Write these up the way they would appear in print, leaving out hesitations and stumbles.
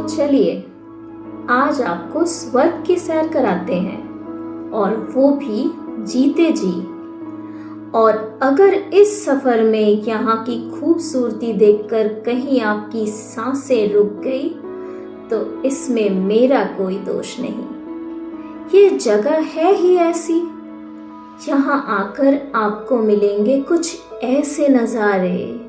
चलिए आज आपको स्वर्ग की सैर कराते हैं, और वो भी जीते जी। और अगर इस सफर में यहाँ की खूबसूरती देखकर कहीं आपकी सांसें रुक गई तो इसमें मेरा कोई दोष नहीं। ये जगह है ही ऐसी, यहाँ आकर आपको मिलेंगे कुछ ऐसे नज़ारे।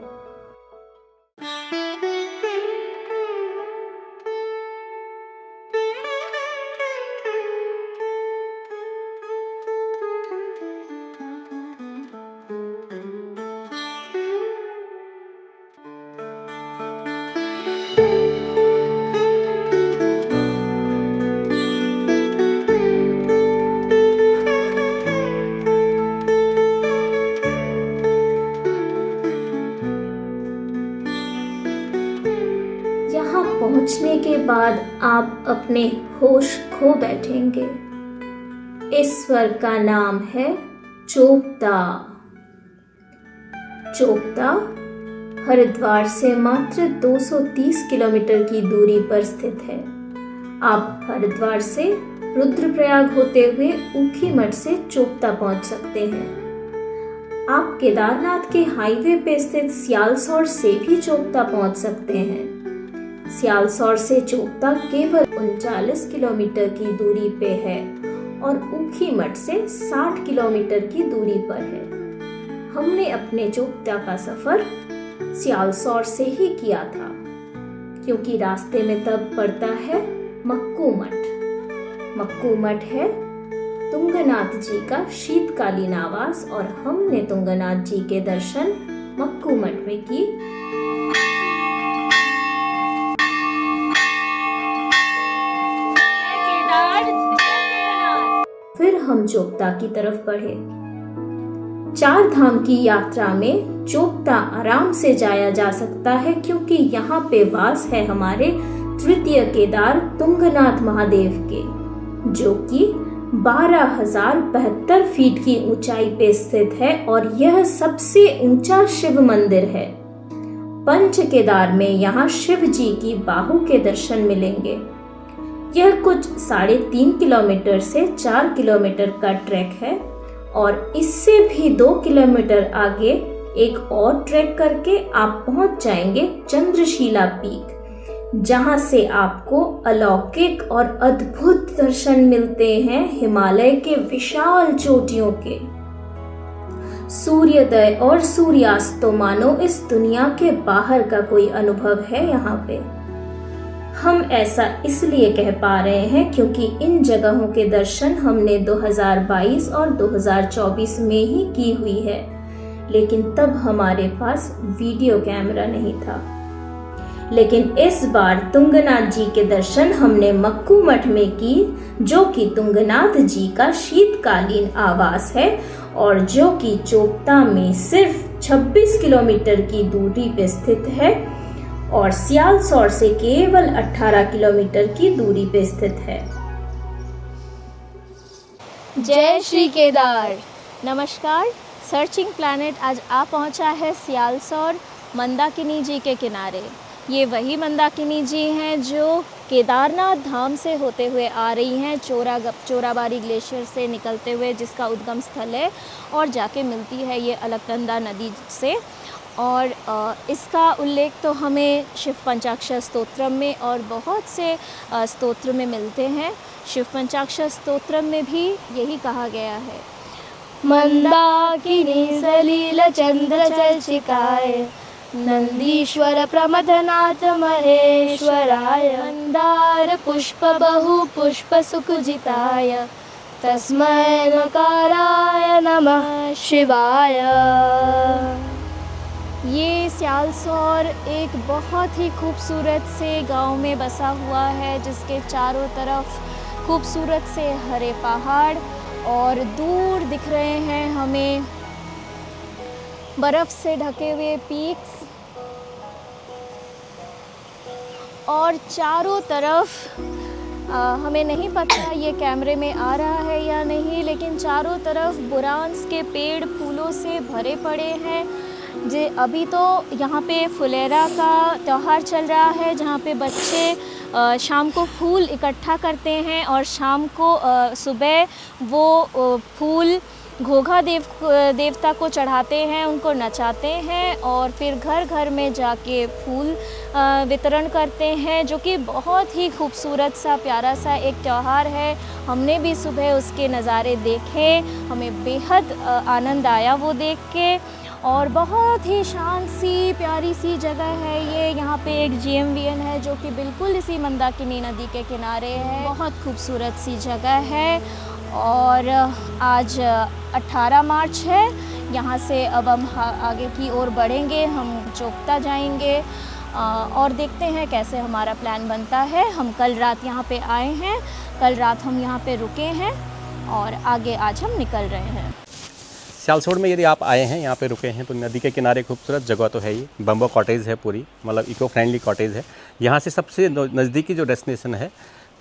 यहाँ पहुँचने के बाद आप अपने होश खो बैठेंगे। इस स्वर्ग का नाम है चोपता। चोपता हरिद्वार से मात्र 230 किलोमीटर की दूरी पर स्थित है। आप हरिद्वार से रुद्रप्रयाग होते हुए ऊखीमठ से चोपता पहुंच सकते हैं। आप केदारनाथ के हाईवे पे स्थित सियालसोर से भी चोपता पहुंच सकते हैं। सियालसोर से चोपता केवल 39 किलोमीटर की दूरी पे है और ऊखीमठ से 60 किलोमीटर की दूरी पर है। हमने अपने चोपता का सफर सियालसोर से ही किया था, क्योंकि रास्ते में तब पड़ता है मक्कू मठ। मक्कू मठ है तुंगनाथ जी का शीतकालीन आवास, और हमने तुंगनाथ जी के दर्शन मक्कू मठ में की। फिर हम चोपता की तरफ बढ़े। 4 धाम की यात्रा में चोपता आराम से जाया जा सकता है, क्योंकि यहाँ पे वास है हमारे तृतीय केदार तुंगनाथ महादेव के, जो कि 12,072 फीट की ऊंचाई पे स्थित है और यह सबसे ऊंचा शिव मंदिर है। पंच केदार में यहाँ शिव जी की बाहु के दर्शन मिलेंगे। यह कुछ 3.5 किलोमीटर से 4 किलोमीटर का ट्रैक है, और इससे भी 2 किलोमीटर आगे एक और ट्रैक करके आप पहुंच जाएंगे चंद्रशिला पीक, जहां से आपको अलौकिक और अद्भुत दर्शन मिलते हैं हिमालय के विशाल चोटियों के। सूर्योदय और सूर्यास्त तो मानो इस दुनिया के बाहर का कोई अनुभव है यहाँ पे। हम ऐसा इसलिए कह पा रहे हैं क्योंकि इन जगहों के दर्शन हमने 2022 और 2024 में ही की हुई है, लेकिन तब हमारे पास वीडियो कैमरा नहीं था। लेकिन इस बार तुंगनाथ जी के दर्शन हमने मक्कू मठ में की, जो कि तुंगनाथ जी का शीतकालीन आवास है और जो कि चोपता में सिर्फ 26 किलोमीटर की दूरी पे स्थित है और सियालसोर से केवल 18 किलोमीटर की दूरी पे स्थित है। जय श्री केदार। नमस्कार। सर्चिंग प्लैनेट आज आ पहुंचा है सियालसोर मंदाकिनी जी के किनारे। ये वही मंदाकिनी जी हैं जो केदारनाथ धाम से होते हुए आ रही हैं, चोराबाड़ी ग्लेशियर से निकलते हुए, जिसका उद्गम स्थल है, और जाके मिलती है ये अलकनंदा नदी से। और इसका उल्लेख तो हमें शिव पंचाक्षर स्तोत्रम में और बहुत से स्तोत्र में मिलते हैं। शिव पंचाक्षर स्तोत्रम में भी यही कहा गया है, मंदाकिनी सलील चंद्र चर्चिकाय नंदीश्वर प्रमथनाथ महेश्वराय मंदार पुष्प बहु पुष्प सुखजिताय तस्मै नकाराय नमः शिवाय। ये सियालसोर एक बहुत ही खूबसूरत से गांव में बसा हुआ है, जिसके चारों तरफ खूबसूरत से हरे पहाड़ और दूर दिख रहे हैं हमें बर्फ़ से ढके हुए पीक्स, और चारों तरफ हमें नहीं पता ये कैमरे में आ रहा है या नहीं, लेकिन चारों तरफ बुरांस के पेड़ फूलों से भरे पड़े हैं। अभी तो यहाँ पे फुलेरा का त्यौहार चल रहा है, जहाँ पे बच्चे शाम को फूल इकट्ठा करते हैं और शाम को सुबह वो फूल घोघा देवता को चढ़ाते हैं, उनको नचाते हैं और फिर घर घर में जाके फूल वितरण करते हैं, जो कि बहुत ही खूबसूरत सा प्यारा सा एक त्यौहार है। हमने भी सुबह उसके नज़ारे देखे, हमें बेहद आनंद आया वो देख के। और बहुत ही शांत सी प्यारी सी जगह है ये। यहाँ पे एक GMVN है जो कि बिल्कुल इसी मंदाकिनी नदी के किनारे है। बहुत खूबसूरत सी जगह है। और आज 18 मार्च है। यहाँ से अब हम आगे की ओर बढ़ेंगे, हम चोपता जाएंगे और देखते हैं कैसे हमारा प्लान बनता है। हम कल रात यहाँ पे आए हैं, कल रात हम यहाँ पे रुके हैं और आगे आज हम निकल रहे हैं। सियालसोड़ में यदि आप आए हैं, यहाँ पे रुके हैं, तो नदी के किनारे खूबसूरत जगह तो है ही। बम्बो कॉटेज है पूरी, मतलब इको फ्रेंडली कॉटेज है। यहाँ से सबसे नज़दीकी जो डेस्टिनेशन है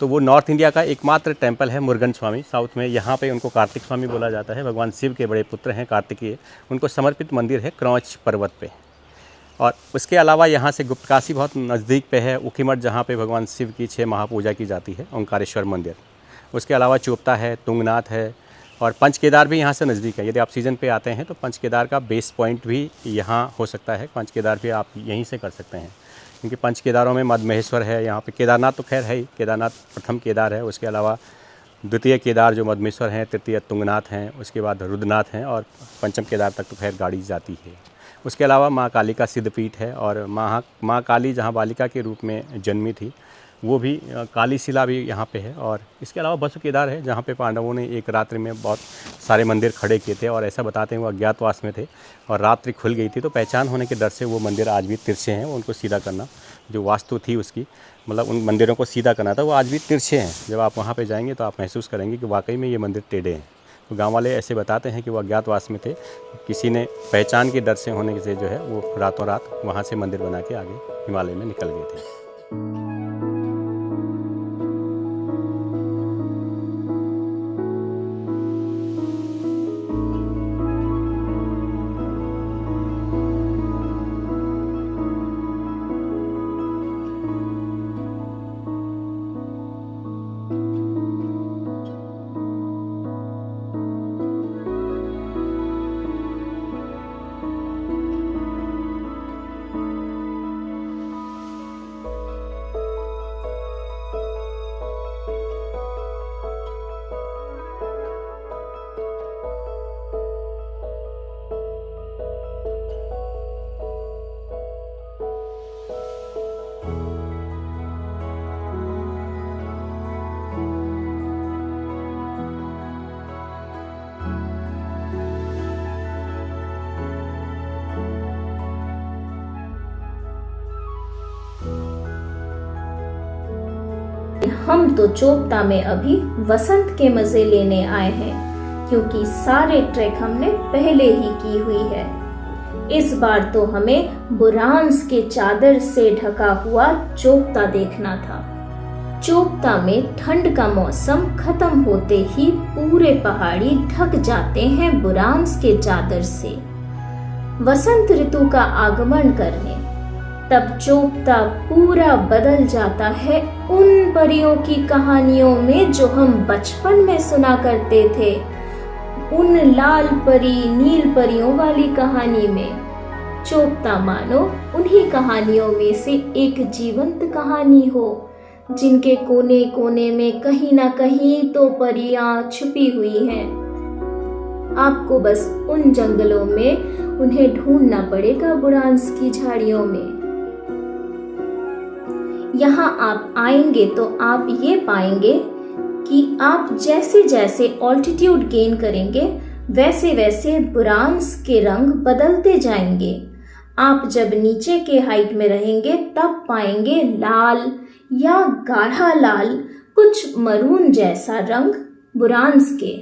तो वो नॉर्थ इंडिया का एकमात्र टेम्पल है मुरुगन स्वामी, साउथ में। यहाँ पे उनको कार्तिक स्वामी बोला जाता है, भगवान शिव के बड़े पुत्र हैं कार्तिकेय। उनको समर्पित मंदिर है क्रौच पर्वत पे। और उसके अलावा यहाँ से गुप्तकाशी बहुत नज़दीक पे है, ऊखीमठ जहाँ पे भगवान शिव की 6 महापूजा की जाती है, ओंकारेश्वर मंदिर। उसके अलावा चोपता है, तुंगनाथ है और पंच केदार भी यहाँ से नज़दीक है। यदि आप सीज़न पे आते हैं तो पंच केदार का बेस पॉइंट भी यहाँ हो सकता है। पंच केदार भी आप यहीं से कर सकते हैं, क्योंकि पंच केदारों में मद्महेश्वर है। यहाँ पे केदारनाथ तो खैर है ही, केदारनाथ प्रथम केदार है। उसके अलावा द्वितीय केदार जो मद्मेश्वर हैं, तृतीय तुंगनाथ हैं, उसके बाद रुद्रनाथ हैं और पंचम केदार तक तो खैर गाड़ी जाती है। उसके अलावा माँ काली का सिद्धपीठ है और माँ काली जहाँ बालिका के रूप में जन्मी थी, वो भी काली शिला भी यहाँ पे है। और इसके अलावा बसु केदार है, जहाँ पे पांडवों ने एक रात्रि में बहुत सारे मंदिर खड़े किए थे और ऐसा बताते हैं वो अज्ञातवास में थे और रात्रि खुल गई थी, तो पहचान होने के डर से वो मंदिर आज भी तिरछे हैं। उनको सीधा करना, जो वास्तु थी उसकी, मतलब उन मंदिरों को सीधा करना था, वो आज भी तिरछे हैं। जब आप वहाँ पे जाएंगे तो आप महसूस करेंगे कि वाकई में ये मंदिर टेढ़े हैं। तो गांव वाले ऐसे बताते हैं कि वो अज्ञातवास में थे, किसी ने पहचान के डर से होने से जो है वो रातों रात वहाँ से मंदिर बना के आगे हिमालय में निकल गए थे। हम तो चोपता में अभी वसंत के मजे लेने आए हैं, क्योंकि सारे ट्रैक हमने पहले ही की हुई है। इस बार तो हमें बुरांस के चादर से ढका हुआ चोपता देखना था। चोपता में ठंड का मौसम खत्म होते ही पूरे पहाड़ी ढक जाते हैं बुरांस के चादर से, वसंत ऋतु का आगमन करने। तब चोपता पूरा बदल जाता है उन परियों की कहानियों में जो हम बचपन में सुना करते थे, उन लाल परी नील परियों वाली कहानी में। चोपता मानो उन्हीं कहानियों में से एक जीवंत कहानी हो, जिनके कोने कोने में कहीं ना कहीं तो परियां छुपी हुई हैं। आपको बस उन जंगलों में उन्हें ढूंढना पड़ेगा, बुरांस की झाड़ियों में। यहाँ आप आएंगे तो आप ये पाएंगे कि आप जैसे जैसे ऑल्टीट्यूड गेन करेंगे, वैसे वैसे बुरांस के रंग बदलते जाएंगे। आप जब नीचे के हाइट में रहेंगे तब पाएंगे लाल या गाढ़ा लाल, कुछ मरून जैसा रंग बुरांस के।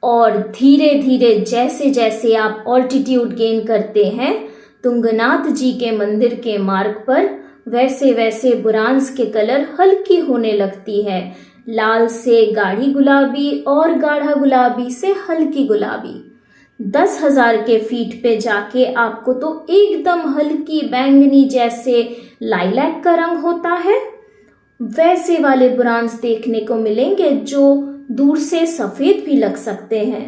और धीरे धीरे जैसे जैसे आप ऑल्टीट्यूड गेन करते हैं तुंगनाथ जी के मंदिर के मार्ग पर, वैसे वैसे बुरांस के कलर हल्की होने लगती है, लाल से गाढ़ी गुलाबी और गाढ़ा गुलाबी से हल्की गुलाबी। 10,000 के फीट पे जाके आपको तो एकदम हल्की बैंगनी जैसे लाइलैक का रंग होता है, वैसे वाले बुरांस देखने को मिलेंगे जो दूर से सफेद भी लग सकते हैं।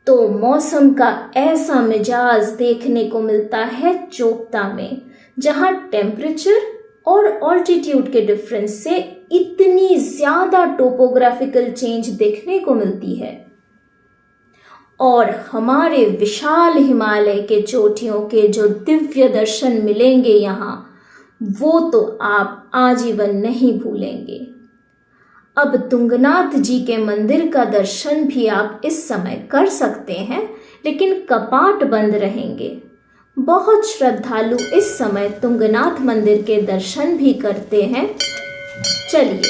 तो मौसम का ऐसा मिजाज देखने को मिलता है चोपता में, जहां टेम्परेचर और ऑल्टीट्यूड के डिफरेंस से इतनी ज्यादा टोपोग्राफिकल चेंज देखने को मिलती है। और हमारे विशाल हिमालय के चोटियों के जो दिव्य दर्शन मिलेंगे यहाँ, वो तो आप आजीवन नहीं भूलेंगे। अब तुंगनाथ जी के मंदिर का दर्शन भी आप इस समय कर सकते हैं, लेकिन कपाट बंद रहेंगे। बहुत श्रद्धालु इस समय तुंगनाथ मंदिर के दर्शन भी करते हैं। चलिए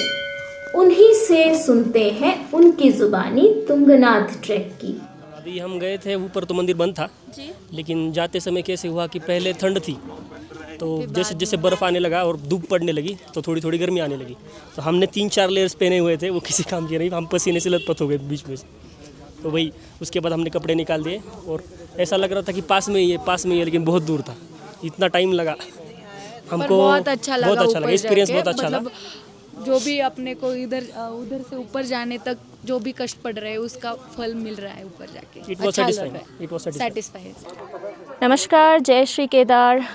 उन्हीं से सुनते हैं उनकी जुबानी तुंगनाथ ट्रैक की। अभी हम गए थे ऊपर तो मंदिर बंद था जी। लेकिन जाते समय कैसे हुआ कि पहले ठंड थी, तो जैसे जैसे बर्फ़ आने लगा और धूप पड़ने लगी तो थोड़ी थोड़ी गर्मी आने लगी। तो हमने 3-4 लेयर्स पहने हुए थे, वो किसी काम के नहीं, हम पसीने से लथपथ हो गए बीच में से। तो वही उसके बाद हमने कपड़े निकाल दिए और ऐसा लग रहा था कि पास में ही है, लेकिन बहुत दूर था, इतना टाइम लगा हमको। बहुत अच्छा लगा एक्सपीरियंस बहुत अच्छा लगा। जो भी अपने को इधर उधर से ऊपर जाने तक जो भी कष्ट पड़ रहे हैं उसका फल मिल रहा है ऊपर जाके। It was satisfied. नमस्कार, जय श्री केदार।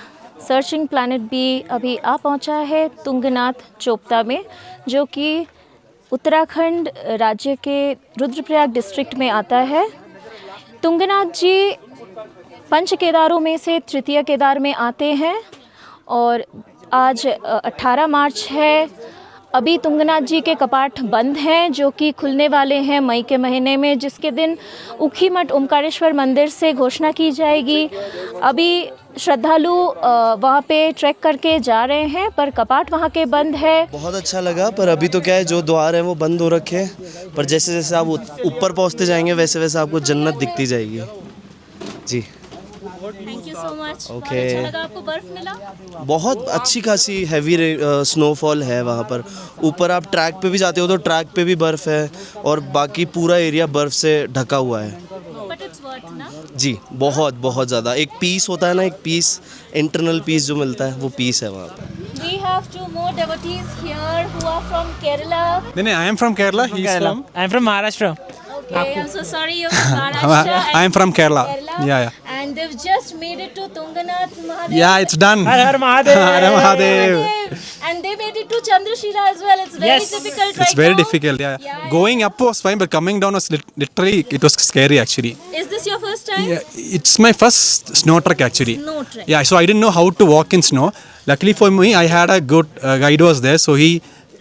सर्चिंग प्लैनेट भी अभी आ पहुंचा है तुंगनाथ चोपता में, जो कि उत्तराखंड राज्य के रुद्रप्रयाग डिस्ट्रिक्ट में आता है। तुंगनाथ जी पंच केदारों में से तृतीय केदार में आते हैं और आज 18 मार्च है। अभी तुंगनाथ जी के कपाट बंद हैं, जो कि खुलने वाले हैं मई के महीने में, जिसके दिन ऊखीमठ ओमकारेश्वर मंदिर से घोषणा की जाएगी। अभी श्रद्धालु वहाँ पे ट्रैक करके जा रहे हैं, पर कपाट वहाँ के बंद है। बहुत अच्छा लगा, पर अभी तो क्या है, जो द्वार है वो बंद हो रखे हैं, पर जैसे जैसे आप ऊपर पहुँचते जाएंगे वैसे वैसे आपको जन्नत दिखती जाएगी। जी thank you so much. Okay. अच्छा लगा आपको? बर्फ मिला? बहुत अच्छी खासी हैवी स्नोफॉल है वहाँ पर। ऊपर आप ट्रैक पे भी जाते हो तो ट्रैक पे भी बर्फ़ है और बाकी पूरा एरिया बर्फ़ से ढका हुआ है। But it's worth, ना? जी बहुत बहुत ज़्यादा। एक पीस होता है ना, एक पीस, इंटरनल पीस जो मिलता है, वो पीस है वहाँ पर। We have 2 more devotees here who are from Kerala. No, I am from Kerala. He's from. I'm from Maharashtra. Okay, I'm so sorry you're from Maharashtra. I am from Kerala. Yeah. And they've just made it to Tunganath Mahadev. Yeah, it's done. Har Har Mahadev. Har Har Mahadev. And they made it to Chandrashila as well. It's very difficult It's very difficult. Yeah. Going up was fine, but coming down was literally, it was scary actually. Is this your first time? Yeah, it's my first snow trek actually. Snow trek. Yeah, so I didn't know how to walk in snow. Luckily for me, I had a good guide was there, so he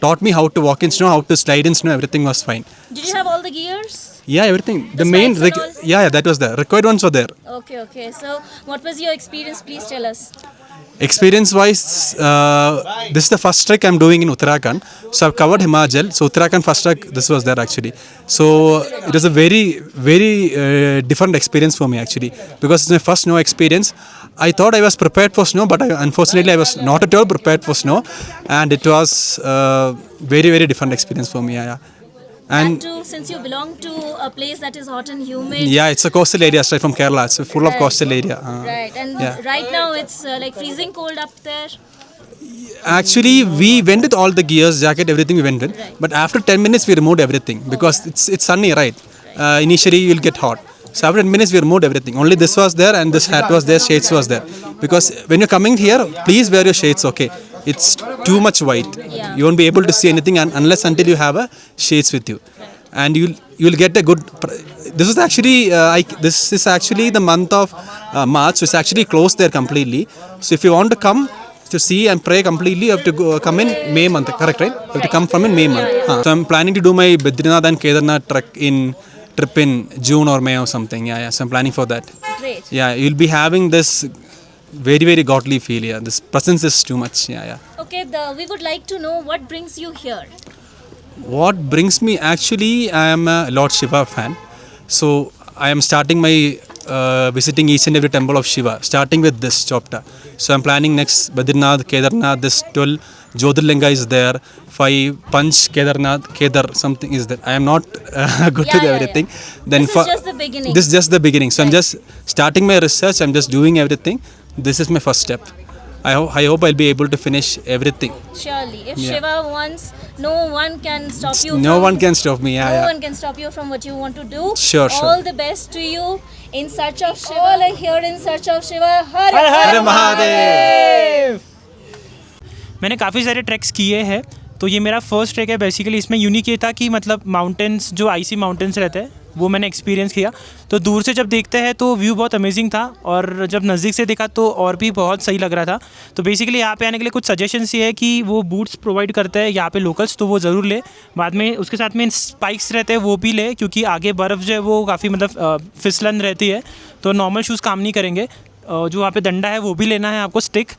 taught me how to walk in snow, how to slide in snow. Everything was fine. Did you have all the gears? Yeah, everything. The main, spikes and all? yeah, that was there. Required ones were there. Okay. So, what was your experience? Please tell us. Experience wise, this is the first trek I'm doing in Uttarakhand. So I've covered Himachal. So Uttarakhand first trek, this was there actually. So it was a very, very different experience for me actually, because it's my first snow experience. I thought I was prepared for snow, but unfortunately I was not at all prepared for snow, and it was very, very different experience for me. Yeah. And too, since you belong to a place that is hot and humid. Yeah, it's a coastal area straight from Kerala. It's full of coastal area. Right, and yeah. right now it's like freezing cold up there. Actually, we went with all the gears, jacket, everything we went with. Right. But after 10 minutes, we removed everything because it's sunny, right? Initially, you'll get hot. So after 10 minutes, we removed everything. Only this was there and this hat was there, shades was there. Because when you're coming here, please wear your shades, okay? It's too much white. Yeah. You won't be able to see anything unless until you have a shades with you. And you'll get a good. This is actually this is actually the month of March. So it's actually closed there completely. So if you want to come to see and pray completely, you have to come in May month. Correct, right? You have to come from in May month. So I'm planning to do my Badrinath and Kedarnath trip in June or May or something. Yeah. So I'm planning for that. Great. Yeah, you'll be having this very, very godly feel. Yeah, this presence is too much. Yeah. Okay, we would like to know what brings you here. What brings me, actually, I am a Lord Shiva fan. So I am starting my visiting each and every temple of Shiva, starting with this Chopta. So I'm planning next Badrinath, Kedarnath, this 12 Jyotirlinga is there, 5 Panch Kedarnath, Kedar something is there. I am not good with everything. Then This is just the beginning. This is just the beginning. So I'm just starting my research, I'm just doing everything. This is my first step. I hope I'll be able to finish everything. Surely, if Yeah. Shiva wants, no one can stop you. No from, one can stop me. Yeah, no yeah. one can stop you from what you want to do. Sure, sure. All the best to you. In search of Shiva. All are here in search of Shiva. Har Har Har Mahadev. मैंने काफ़ी सारे tracks किए हैं, तो ये मेरा first track है। Basically इसमें यूनिक ये था कि मतलब माउंटेन्स, जो आईसी माउंटेन्स रहते हैं वो मैंने एक्सपीरियंस किया। तो दूर से जब देखते हैं तो व्यू बहुत अमेजिंग था, और जब नज़दीक से देखा तो और भी बहुत सही लग रहा था। तो बेसिकली यहाँ पे आने के लिए कुछ सजेशंस ये है कि वो बूट्स प्रोवाइड करते हैं यहाँ पे लोकल्स, तो वो ज़रूर ले। बाद में उसके साथ में स्पाइक्स रहते हैं वो भी ले, क्योंकि आगे बर्फ़ जो है वो काफ़ी मतलब फिसलन रहती है, तो नॉर्मल शूज़ काम नहीं करेंगे। जो वहाँ पे डंडा है वो भी लेना है आपको, स्टिक,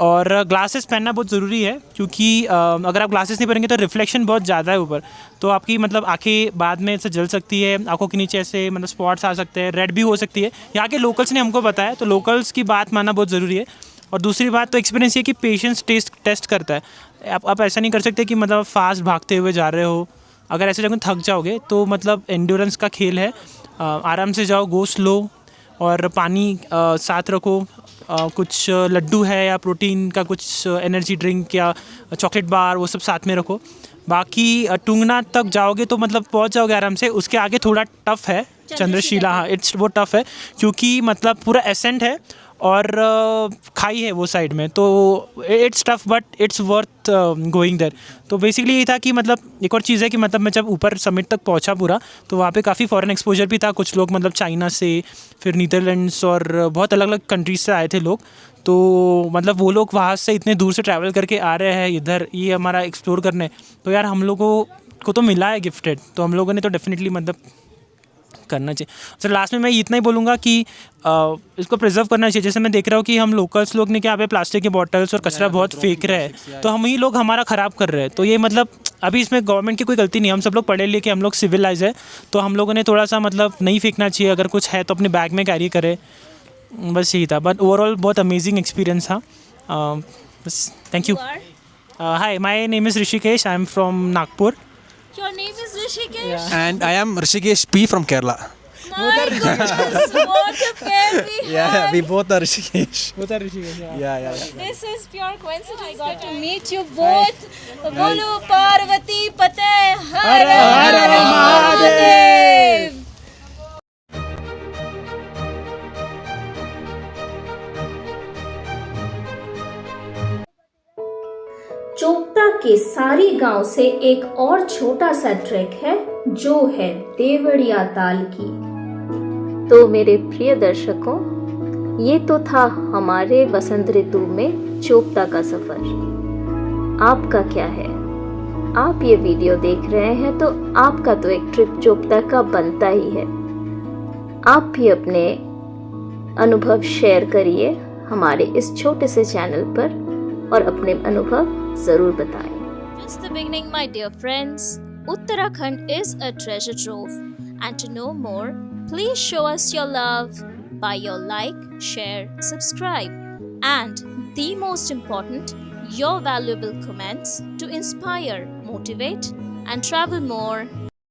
और ग्लासेस पहनना बहुत ज़रूरी है, क्योंकि अगर आप ग्लासेस नहीं पहनेंगे तो रिफ्लेक्शन बहुत ज़्यादा है ऊपर, तो आपकी मतलब आंखें बाद में ऐसे जल सकती है, आंखों के नीचे ऐसे मतलब स्पॉट्स आ सकते हैं, रेड भी हो सकती है। यहाँ के लोकल्स ने हमको बताया, तो लोकल्स की बात मानना बहुत ज़रूरी है। और दूसरी बात तो एक्सपीरियंस ये कि पेशेंस टेस्ट करता है। आप ऐसा नहीं कर सकते कि मतलब फास्ट भागते हुए जा रहे हो, अगर ऐसे जगह थक जाओगे तो मतलब एंड्योरेंस का खेल है। आराम से जाओ, गो स्लो, और पानी साथ रखो, कुछ लड्डू है या प्रोटीन का कुछ एनर्जी ड्रिंक या चॉकलेट बार, वो सब साथ में रखो। बाकी टुंगनाथ तक जाओगे तो मतलब पहुंच जाओगे आराम से। उसके आगे थोड़ा टफ़ है, चंद्रशिला, हाँ इट्स वो टफ़ है, क्योंकि मतलब पूरा एसेंट है और खाई है वो साइड में, तो it's tough but it's worth going there. तो बेसिकली ये था कि मतलब एक और चीज़ है कि मतलब मैं जब ऊपर समिट तक पहुंचा पूरा, तो वहाँ पे काफ़ी फॉरेन एक्सपोजर भी था। कुछ लोग मतलब चाइना से, फिर नीदरलैंड्स और बहुत अलग अलग कंट्रीज से आए थे लोग। तो मतलब वो लोग वहाँ से इतने दूर से ट्रैवल करके आ रहे हैं इधर ये हमारा एक्सप्लोर करने, तो यार हम लोगों को तो मिला है गिफ्टेड, तो हम लोगों ने तो डेफिनेटली मतलब करना चाहिए। सर लास्ट में मैं इतना ही बोलूँगा कि इसको प्रिजर्व करना चाहिए। जैसे मैं देख रहा हूँ कि हम लोकल्स लोग ने क्या पे प्लास्टिक के बॉटल्स और कचरा बहुत फेंक रहे हैं, तो हम ही लोग हमारा ख़राब कर रहे हैं। तो ये मतलब अभी इसमें गवर्नमेंट की कोई गलती नहीं है, हम सब लोग पढ़े लिखे, हम लोग सिविलाइज है, तो हम लोगों ने थोड़ा सा मतलब नहीं फेंकना चाहिए। अगर कुछ है तो अपने बैग में कैरी करें, बस यही था। बट ओवरऑल बहुत अमेजिंग एक्सपीरियंस था। बस thank you. Hi, my name is Rishikesh, I am from Nagpur. Your name is Rishikesh. And I am Rishikesh P from Kerala. My goodness, what a pair we have. we both are Rishikesh. Yeah. This is pure coincidence. I got to meet you both. Bolo Parvati Pate Har Har Mahadev. Chopta के सारी गांव से एक और छोटा सा track है, जो है देवड़िया ताल की। तो मेरे प्रिय दर्शकों, ये तो था हमारे वसंत ऋतु में चोपता का सफर। आपका क्या है? आप ये वीडियो देख रहे हैं तो आपका तो एक ट्रिप चोपता का बनता ही है। आप भी अपने अनुभव शेयर करिए हमारे इस छोटे से चैनल पर और अपने अनुभव जरूर बताएं। Just the beginning, my dear friends. Uttarakhand is a treasure trove. And to know more, please show us your love by your like, share, subscribe, and the most important, your valuable comments to inspire, motivate, and travel more